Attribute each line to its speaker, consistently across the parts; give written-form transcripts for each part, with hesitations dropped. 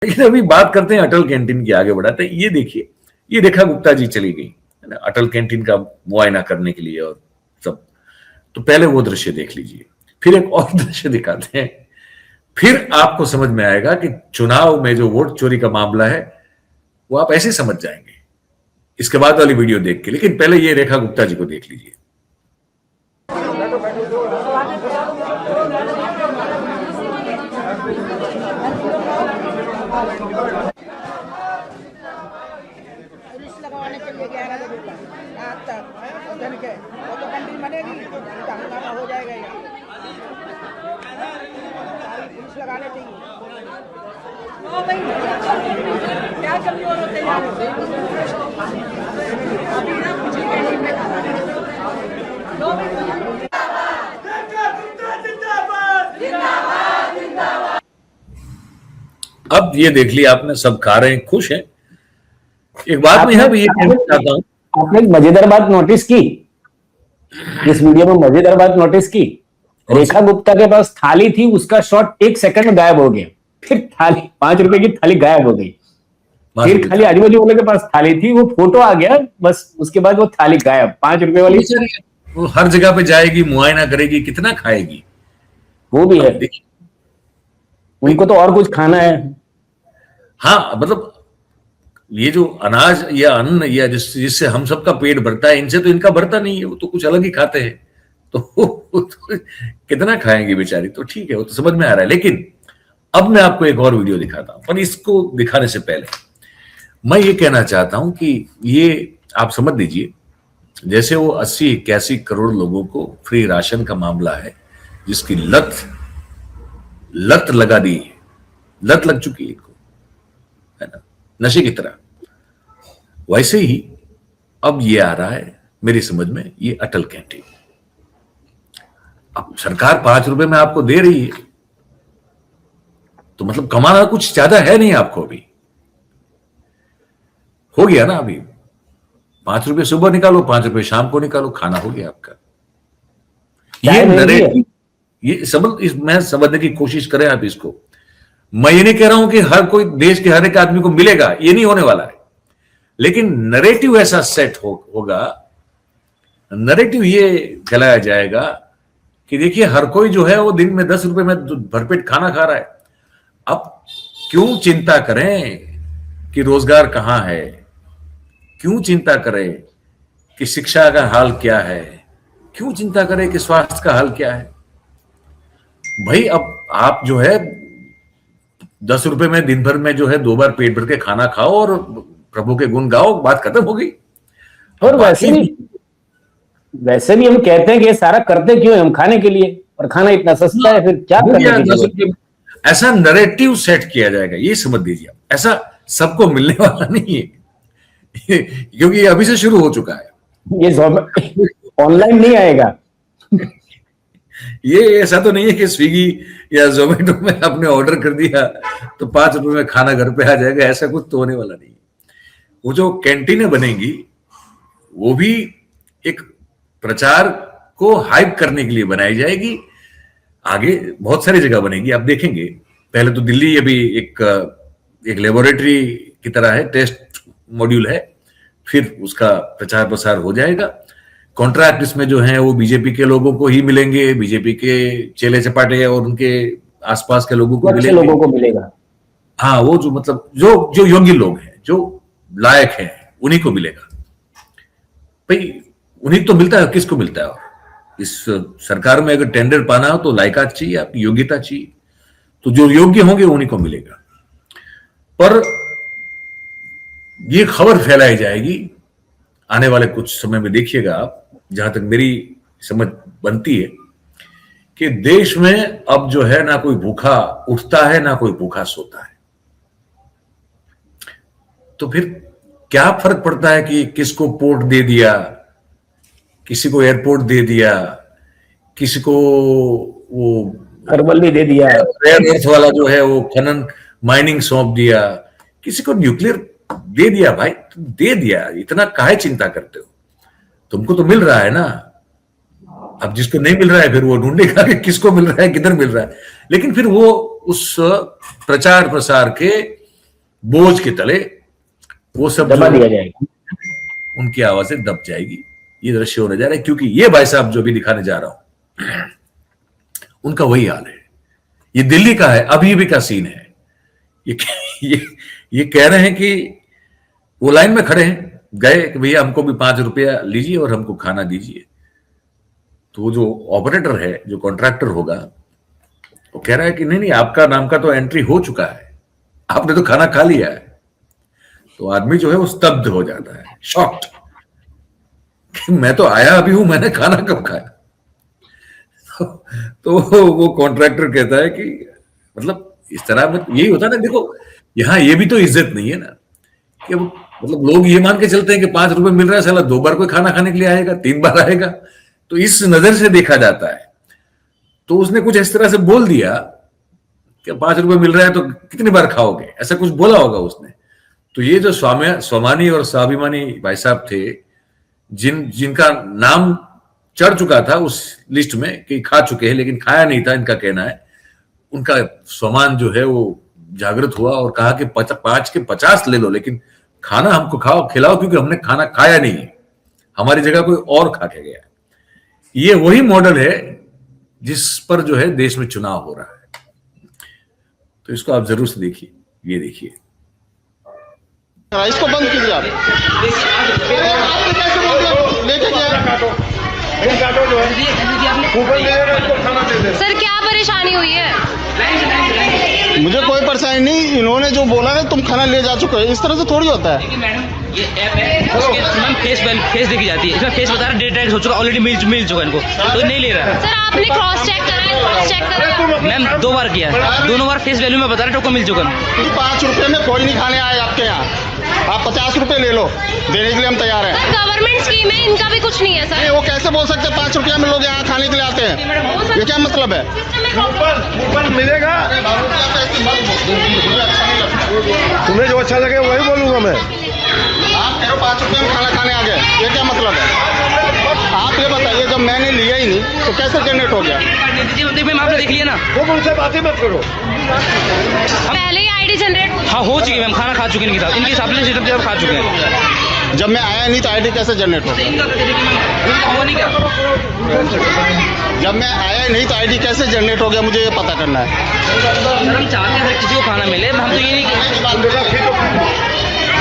Speaker 1: लेकिन अभी बात करते हैं अटल कैंटीन की, आगे बढ़ाते हैं। ये देखिए, ये रेखा गुप्ता जी चली गई है ना अटल कैंटीन का मुआयना करने के लिए और सब। तो पहले वो दृश्य देख लीजिए, फिर एक और दृश्य दिखाते हैं, फिर आपको समझ में आएगा कि चुनाव में जो वोट चोरी का मामला है वो आप ऐसे समझ जाएंगे इसके बाद वाली वीडियो देख के। लेकिन पहले ये रेखा गुप्ता जी को देख लीजिए।
Speaker 2: पुलिस लगवाने के लिए 11 बजे तक रात तक जन के वो तो कैंटीन बनेगी तो हंगामा हो जाएगा। पुलिस लगाने चाहिए। क्या कमजोर होते जा रहे
Speaker 1: अब ये देख लिया आपने, सब खा रहे हैं, खुश हैं। एक बात मैं यहाँ ये कहना चाहता हूँ,
Speaker 3: आपने एक मजेदार बात नोटिस की, इस वीडियो में मजेदार बात नोटिस की। रेखा गुप्ता के पास थाली थी, उसका शॉट 1 सेकंड में गायब हो गया। फिर थाली 5 रुपए की थाली गायब हो गई। फिर खाली आजू बाजू वाले के पास थाली थी, वो फोटो आ गया, बस उसके बाद वो थाली गायब। 5 रुपए वाली
Speaker 1: वो हर जगह पे जाएगी, मुआयना करेगी, कितना खाएगी,
Speaker 3: वो भी है। उनको तो और कुछ खाना है।
Speaker 1: हाँ, मतलब ये जो अनाज या अन्न या जिससे हम सबका पेट भरता है, इनसे तो इनका भरता नहीं है, वो तो कुछ अलग ही खाते हैं। तो कितना खाएंगे बेचारी। तो ठीक है, वो तो समझ में आ रहा है। लेकिन अब मैं आपको एक और वीडियो दिखाता हूं, पर इसको दिखाने से पहले मैं ये कहना चाहता हूं कि ये आप समझ लीजिए, जैसे वो 80-81 करोड़ लोगों को फ्री राशन का मामला है, जिसकी लत लगा दी है, लत लग चुकी है इनको, है ना, नशे की तरह। वैसे ही अब ये आ रहा है मेरी समझ में, ये अटल कैंटीन। अब सरकार 5 रुपए में आपको दे रही है, तो मतलब कमाना कुछ ज्यादा है नहीं आपको। अभी हो गया ना, अभी 5 रुपए सुबह निकालो, 5 रुपए शाम को निकालो, खाना हो गया आपका। ये नरेटिव, ये मैं समझने की कोशिश करें आप इसको। मैं ये नहीं कह रहा हूं कि हर कोई देश के हर एक आदमी को मिलेगा, ये नहीं होने वाला है। लेकिन नरेटिव ऐसा सेट होगा, नरेटिव ये फैलाया जाएगा कि देखिए हर कोई जो है वो दिन में 10 रुपए में भरपेट खाना खा रहा है। अब क्यों चिंता करें कि रोजगार कहां है, क्यों चिंता करें कि शिक्षा का हाल क्या है, क्यों चिंता करें कि स्वास्थ्य का हाल क्या है। भाई अब आप जो है 10 रुपए में दिन भर में जो है 2 बार पेट भर के खाना खाओ और प्रभु के गुण गाओ, बात खत्म हो गई।
Speaker 3: और वैसे भी हम कहते हैं कि ये सारा करते क्यों है, हम खाने के लिए, और खाना इतना सस्ता है, फिर क्या करने की जरूरत है।
Speaker 1: ऐसा नैरेटिव सेट किया जाएगा, ये समझ लीजिए। ऐसा सबको मिलने वाला नहीं है, क्योंकि ये अभी से शुरू हो चुका है।
Speaker 3: ये ऑनलाइन नहीं आएगा।
Speaker 1: ये ऐसा तो नहीं है कि स्विगी या जोमेटो में आपने ऑर्डर कर दिया तो 5 रुपए में खाना घर पे आ जाएगा, ऐसा कुछ तो होने वाला नहीं है। वो जो कैंटीनें बनेंगी वो भी एक प्रचार को हाइप करने के लिए बनाई जाएगी। आगे बहुत सारी जगह बनेगी, आप देखेंगे। पहले तो दिल्ली अभी एक लेबोरेटरी की तरह है, टेस्ट मॉड्यूल है, फिर उसका प्रचार प्रसार हो जाएगा। कॉन्ट्रैक्ट इसमें जो है वो बीजेपी के लोगों को ही मिलेंगे, बीजेपी के चेले चपाटे और उनके आसपास के लोगों को
Speaker 3: मिलेगा।
Speaker 1: हाँ, वो जो मतलब जो योग्य लोग हैं, जो लायक हैं, उन्हीं को मिलेगा। भाई उन्हीं तो मिलता है, किसको मिलता है? और इस सरकार में अगर टेंडर पाना हो तो लायकात चाहिए, आपकी योग्यता चाहिए, तो जो योग्य होंगे उन्हीं को मिलेगा। पर ये खबर फैलाई जाएगी आने वाले कुछ समय में, देखिएगा आप, जहां तक मेरी समझ बनती है कि देश में अब जो है ना कोई भूखा उठता है ना कोई भूखा सोता है। तो फिर क्या फर्क पड़ता है कि किसको पोर्ट दे दिया, किसी को एयरपोर्ट दे दिया, किसी को वो
Speaker 3: अर्बल भी दे दिया,
Speaker 1: रेयर अर्थ वाला जो है वो खनन माइनिंग सौंप दिया, किसी को न्यूक्लियर दे दिया। भाई दे दिया, इतना काहे चिंता करते हो? तुमको तो मिल रहा है ना। अब जिसको नहीं मिल रहा है फिर वो ढूंढेगा कि किसको मिल रहा है, किधर मिल रहा है। लेकिन फिर वो उस प्रचार प्रसार के बोझ के तले वो सब
Speaker 3: दबा
Speaker 1: जो
Speaker 3: दिया जाएगा।
Speaker 1: उनकी आवाजें दब जाएगी। ये दृश्य होने जा रहा है, क्योंकि ये भाई साहब जो भी दिखाने जा रहा हूं उनका वही हाल है। ये दिल्ली का है, अभी भी का सीन है। ये ये ये कह रहे हैं कि वो लाइन में खड़े हैं, गए कि भैया हमको भी 5 रुपया लीजिए और हमको खाना दीजिए। तो वो जो ऑपरेटर है, जो कॉन्ट्रैक्टर होगा, वो कह रहा है कि नहीं नहीं, आपका नाम का तो एंट्री हो चुका है, आपने तो खाना खा लिया है। तो आदमी जो है वो स्तब्ध हो जाता है, शॉक्ड, कि मैं तो आया अभी हूं, मैंने खाना कब खाया। तो वो कॉन्ट्रैक्टर कहता है कि मतलब इस तरह यही होता है ना। देखो यहां ये भी तो इज्जत नहीं है ना, कि मतलब लोग ये मान के चलते हैं कि 5 रुपए मिल रहा है, साला 2 बार कोई खाना खाने के लिए आएगा, 3 बार आएगा, तो इस नजर से देखा जाता है। तो उसने कुछ इस तरह से बोल दिया कि 5 रुपए मिल रहा है तो कितनी बार खाओगे, ऐसा कुछ बोला होगा उसने। तो ये जो स्वामानी और स्वाभिमानी भाई साहब थे, जिनका नाम चढ़ चुका था उस लिस्ट में कि खा चुके हैं, लेकिन खाया नहीं था, इनका कहना है, उनका स्वामान जो है वो जागृत हुआ और कहा कि 5 के 50 ले लो, लेकिन खाना हमको खिलाओ, क्योंकि हमने खाना खाया नहीं है, हमारी जगह कोई और खा के गया। ये वही मॉडल है जिस पर जो है देश में चुनाव हो रहा है। तो इसको आप जरूर से देखिए, ये देखिए।
Speaker 4: इसको बंद कीजिए आप। लेके
Speaker 5: सर क्या परेशानी हुई है?
Speaker 4: मुझे कोई परेशानी नहीं, इन्होंने जो बोला है तुम खाना ले जा चुके हो, इस तरह से थोड़ी होता है।
Speaker 6: मैडम ये ऐप है, उसके मैम फेस देखी जाती है, इसमें फेस बता रहा है डेट हो चुका, ऑलरेडी मिल चुका इनको, तो नहीं ले रहा है।
Speaker 5: सर आपने क्रॉस चेक करा है? क्रॉस चेक करा है?
Speaker 6: मैम 2 बार किया, दोनों बार फेस वैल्यू में बता रहा है टोकन मिल चुका।
Speaker 4: 5 रुपए में कोई नहीं खाने आए आपके यहाँ, आप 50 रुपए ले लो, देने के लिए हम तैयार हैं।
Speaker 5: सर गवर्नमेंट स्कीम है, इनका भी कुछ नहीं है सर।
Speaker 4: नहीं, वो कैसे बोल सकते हैं 5 रुपया में लोग यहाँ खाने के लिए आते हैं, ये क्या मतलब है?
Speaker 7: कूपन मिलेगा, तुम्हें जो अच्छा लगे वही बोलूंगा मैं।
Speaker 4: आप कह रहे हो 5 रुपये में खाना खाने आ गए, ये क्या मतलब है? आप ये बताइए, जब मैंने लिया ही नहीं तो कैसे जनरेट हो गया?
Speaker 6: मैम आपने देख लिया ना,
Speaker 7: वो उनसे बात ही मत करो।
Speaker 5: पहले ही आईडी जनरेट
Speaker 6: हाँ हो चुकी मैम, खाना खा चुके इनके साथ, इनके हिसाब से सिस्टम से खा चुके हैं।
Speaker 4: जब मैं आया नहीं तो आईडी कैसे जनरेट हो गया? जब मैं आया नहीं तो आईडी कैसे जनरेट हो गया, मुझे ये पता करना है।
Speaker 6: हम चाहते हैं किसी को खाना मिले, हम तो ये नहीं कि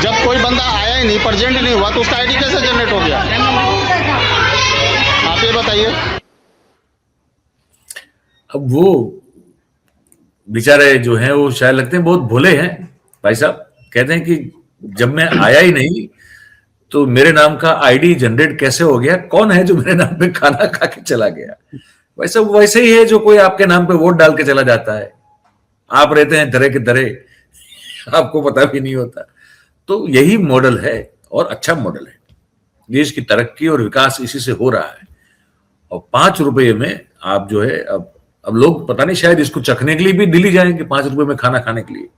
Speaker 4: जब कोई बंदा आया ही नहीं, प्रेजेंट नहीं हुआ, तो उसका आईडी कैसे जनरेट हो गया, आप ये बताइए।
Speaker 1: अब वो बेचारे जो हैं वो शायद लगते हैं बहुत भोले हैं भाई साहब, कहते हैं कि जब मैं आया ही नहीं तो मेरे नाम का आईडी जनरेट कैसे हो गया, कौन है जो मेरे नाम पे खाना खा के चला गया। वैसे ही है जो कोई आपके नाम पे वोट डाल के चला जाता है, आप रहते हैं धरे के धरे, आपको पता भी नहीं होता। तो यही मॉडल है और अच्छा मॉडल है, देश की तरक्की और विकास इसी से हो रहा है। और 5 रुपये में आप जो है, अब लोग पता नहीं शायद इसको चखने के लिए भी दिल्ली जाएंगे 5 रुपए में खाना खाने के लिए।